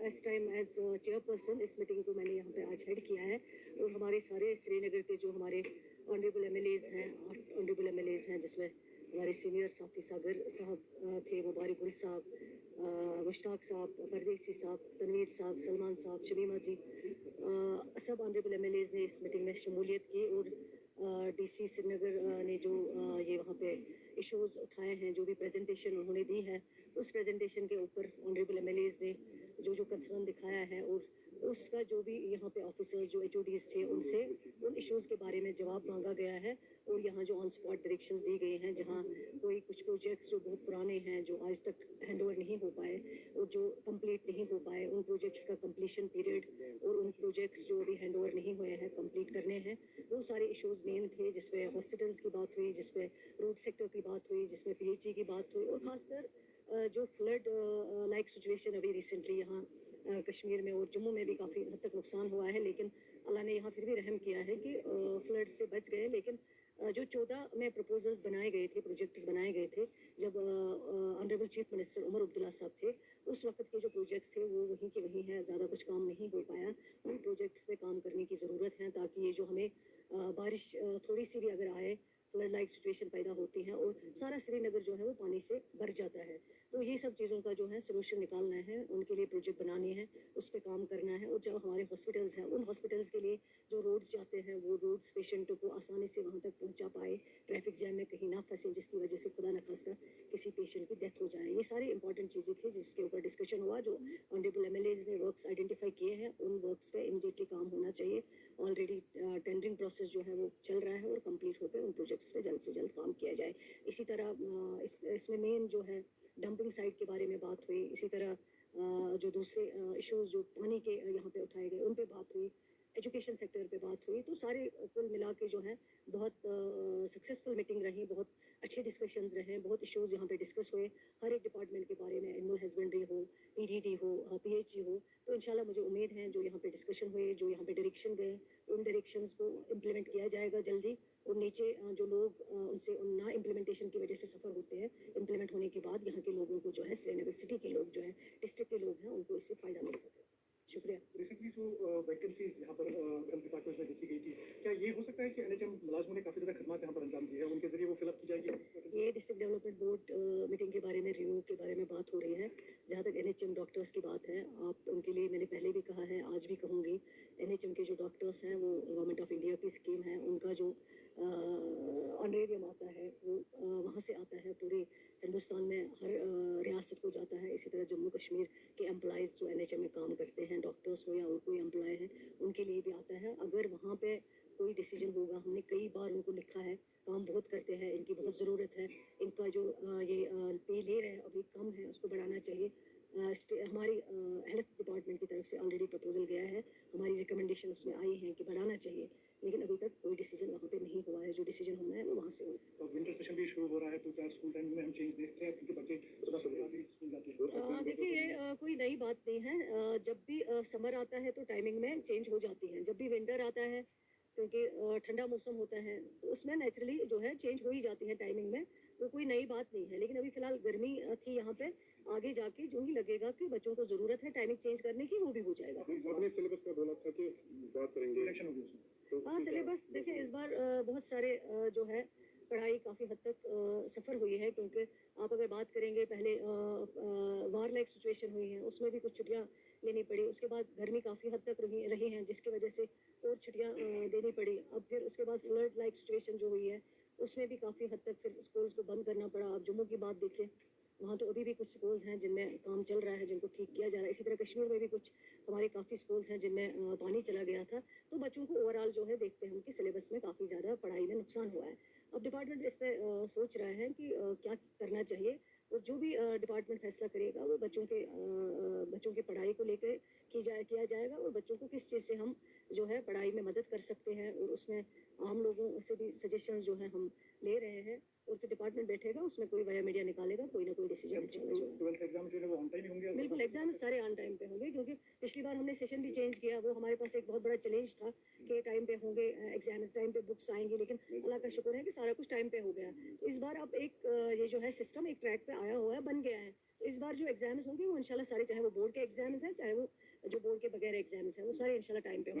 इस time as chairperson इस meeting को मैंने यहाँ पे आज हेड किया है और हमारे सारे श्रीनगर के जो हमारे ऑनरेबल एमएलएज हैं जिसमें हमारे सीनियर साथी सागर साहब थे, मुबारक गुल साहब, मुश्ताक साहब, परदेसी साहब, तनवीर साहब, सलमान साहब, शमीमा जी, सब ऑनरेबल एमएलएज ने इस मीटिंग में शमूलियत की और डीसी श्रीनगर ने जो ये वहाँ पे इश्यूज उठाए हैं, जो भी प्रेजेंटेशन उन्होंने दी है, उस प्रेजेंटेशन के ऊपर ऑनरेबल एमएलएज ने जो कंसर्न दिखाया है और उसका जो भी यहाँ पे ऑफिसर जो HODs थे उनसे उन इश्यूज के बारे में जवाब मांगा गया है और यहाँ जो ऑन स्पॉट डायरेक्शंस दी गई हैं, जहाँ कोई कुछ प्रोजेक्ट्स जो बहुत पुराने हैं, जो आज तक हैंड ओवर नहीं हो पाए और जो कंप्लीट नहीं हो पाए, उन प्रोजेक्ट्स का कंप्लीशन पीरियड और उन प्रोजेक्ट्स जो अभी हैंड ओवर नहीं हुए हैं, कंप्लीट करने हैं, वो सारे इश्यूज मेन थे, जिसमें हॉस्पिटल्स की बात हुई, जिसमें रोड सेक्टर की बात हुई, जिसमें PHE की बात हुई और खासकर जो फ्लड लाइक सिचुएशन अभी रिसेंटली यहाँ कश्मीर में और जम्मू में भी काफ़ी हद तक नुकसान हुआ है, लेकिन अल्लाह ने यहाँ फिर भी रहम किया है कि फ्लड से बच गए। लेकिन जो 14 में प्रपोजल्स बनाए गए थे, प्रोजेक्ट्स बनाए गए थे, जब honourable chief minister Omar Abdullah sahab थे, उस वक्त के जो प्रोजेक्ट्स थे वो वहीं के वहीं हैं, ज़्यादा कुछ काम नहीं हो पाया। उन प्रोजेक्ट्स पे काम करने की ज़रूरत है ताकि ये जो हमें बारिश थोड़ी सी भी अगर आए, फ्लड लाइक सिचुएशन पैदा होती है और सारा श्रीनगर जो है वो पानी से भर जाता है, तो ये सब चीज़ों का जो है सोल्यूशन निकालना है, उनके लिए प्रोजेक्ट बनाने हैं, उस पर काम करना है। और जो हमारे हॉस्पिटल्स हैं, उन हॉस्पिटल्स के लिए जो रोड जाते हैं, वो रोड्स पेशेंटों को आसानी से वहाँ तक पहुँचा पाए, ट्रैफिक जैम में कहीं ना फंसे जिसकी वजह से खुदा न खास्ता किसी पेशेंट की डेथ हो जाए। ये सारी इंपॉर्टेंट चीज़ें थी जिसके ऊपर डिस्कशन हुआ। जो ऑनरेबल एमएलएज ने वर्क्स आइडेंटिफाई किए हैं, उन वर्क्स पे इमीडिएटली काम होना चाहिए। ऑलरेडी टेंडरिंग प्रोसेस जो है वो चल रहा है और कंप्लीट होकर उन प्रोजेक्ट्स पे जल्द से जल्द काम किया जाए। इसी तरह इसमें मेन जो है डंपिंग साइट के बारे में बात हुई। इसी तरह जो दूसरे इश्यूज जो पानी के यहाँ पे उठाए गए उन पे बात हुई, एजुकेशन सेक्टर पे बात हुई। तो सारे कुल मिला के जो है बहुत सक्सेसफुल मीटिंग रही, बहुत अच्छे डिस्कशंस रहे, बहुत इश्यूज यहाँ पे डिस्कस हुए हर एक डिपार्टमेंट के बारे में, एनिमल हस्बेंड्री हो, PDD हो, PHE हो। तो इंशाल्लाह मुझे उम्मीद है जो यहाँ पे डिस्कशन हुए, जो यहाँ पे डायरेक्शन गए, उन डायरेक्शंस को इम्प्लीमेंट किया जाएगा जल्दी। और नीचे जो लोग उनसे ना इम्प्लीमेंटेशन की वजह से सफ़र होते हैं, इम्प्लीमेंट होने के बाद यहाँ के लोगों को जो है, श्रीनगर सिटी के लोग जो है, डिस्ट्रिक्ट के लोग हैं, उनको इससे फ़ायदा मिल सके। शुक्रिया। रिसेंटली जो वैकेंसीज यहाँ पर हेल्थ डिपार्टमेंट में देखी गई थी, क्या ये हो सकता है कि NHM मुलाजमों ने काफ़ी ज़्यादा खदमात यहाँ पर अंजाम दिए हैं, उनके जरिए वो फिलअप की जाएगी? ये डिस्ट्रिक्ट डेवलपमेंट बोर्ड मीटिंग के बारे में, रिव्यू के बारे में बात हो रही है। जहाँ तक NHM डॉक्टर्स की बात है, आप उनके लिए मैंने पहले भी कहा है, आज भी कहूँगी, NHM के जो डॉक्टर्स हैं वो गवर्नमेंट ऑफ इंडिया की स्कीम है, उनका जो ऑनरेरियम आता है वो वहाँ से आता है, पूरे हिंदुस्तान में हर रियासत को जाता है। इसी तरह जम्मू कश्मीर के एम्प्लॉयज़ जो NHM में काम करते हैं, डॉक्टर्स हो या और कोई एम्प्लॉय है, उनके लिए भी आता है। अगर वहाँ पे कोई डिसीजन होगा, हमने कई बार उनको लिखा है, काम बहुत करते हैं, इनकी बहुत ज़रूरत है, इनका जो ये पे ले रहे हैं अभी कम है, उसको बढ़ाना चाहिए। हमारी हेल्थ डिपार्टमेंट की तरफ से ऑलरेडी प्रपोजल गया है, हमारी रिकमेंडेशन उसमें आई है कि बढ़ाना चाहिए, लेकिन अभी तक कोई डिसीजन वहाँ पे नहीं हुआ है। जो डिसीजन होना है वो वहाँ से होगा। तो विंटर सेशन भी शुरू हो रहा है, तो क्या स्कूल टाइम में हम चेंज देखते हैं क्योंकि बच्चे सुबह सुबह भी स्कूल जाते हैं? देखिए, ये कोई नई बात नहीं है। जब भी समर आता है तो टाइमिंग में चेंज हो जाती है, जब भी विंटर आता है क्योंकि ठंडा मौसम होता है तो उसमें नेचुरली जो है चेंज हो ही जाती है टाइमिंग में, तो कोई नई बात नहीं है। लेकिन अभी फिलहाल गर्मी थी यहाँ पे, आगे जाके जो ही लगेगा कि बच्चों को जरूरत है टाइमिंग चेंज करने की, वो भी हो जाएगा। आपने सिलेबस का बोला था कि बात करेंगे, इलेक्शन होगी उसमें। हाँ, सिलेबस देखिए इस बार बहुत सारे जो है पढ़ाई काफ़ी हद तक सफ़र हुई है, क्योंकि आप अगर बात करेंगे पहले वार लाइक सिचुएशन हुई है, उसमें भी कुछ छुट्टियाँ लेनी पड़ी। उसके बाद गर्मी काफ़ी हद तक रही हैं, जिसकी वजह से और छुट्टियाँ देनी पड़ी। अब फिर उसके बाद फ्लड लाइक सिचुएशन जो हुई है उसमें भी काफ़ी हद तक फिर स्कूल्स को बंद करना पड़ा। आप जम्मू की बात देखिए, वहाँ तो अभी भी कुछ स्कूल्स हैं जिनमें काम चल रहा है, जिनको ठीक किया जा रहा है। इसी तरह कश्मीर में भी कुछ हमारे काफ़ी स्कूल्स हैं जिनमें पानी चला गया था। तो बच्चों को ओवरऑल जो है देखते हैं उनकी सिलेबस में काफ़ी ज़्यादा पढ़ाई में नुकसान हुआ है। अब डिपार्टमेंट इस पर सोच रहा है कि क्या करना चाहिए, और जो भी डिपार्टमेंट फैसला करेगा वो बच्चों के पढ़ाई को लेकर किया जाएगा, और बच्चों को किस चीज़ से हम जो है पढ़ाई में मदद कर सकते हैं, और उसमें आम लोगों से भी सजेशंस जो है हम ले रहे हैं। और फिर डिपार्टमेंट बैठेगा, उसमें कोई वाया मीडिया निकालेगा, कोई ना कोई डिसीजन। ट्वेल्थ एग्जाम जो है वो ऑन टाइम होंगे? बिल्कुल, एग्जाम सारे ऑन टाइम पे होंगे, क्योंकि पिछली बार बार हमने सेशन भी चेंज किया, वो हमारे पास एक बहुत बड़ा चैलेंज था कि टाइम पे होंगे एग्जाम्स, टाइम पे बुक्स आएंगी, लेकिन अल्लाह का शुक्र है कि सारा कुछ टाइम पे हो गया। तो इस बार अब एक ये जो है सिस्टम एक ट्रैक पे आया हुआ है, बन गया है। तो इस बार जो एग्जाम्स होंगे वो इंशाल्लाह सारे, चाहे वो बोर्ड के एग्जाम्स हैं, चाहे वो जो बोर्ड के बगैर एग्जाम्स हैं, वो सारे इंशाल्लाह टाइम पे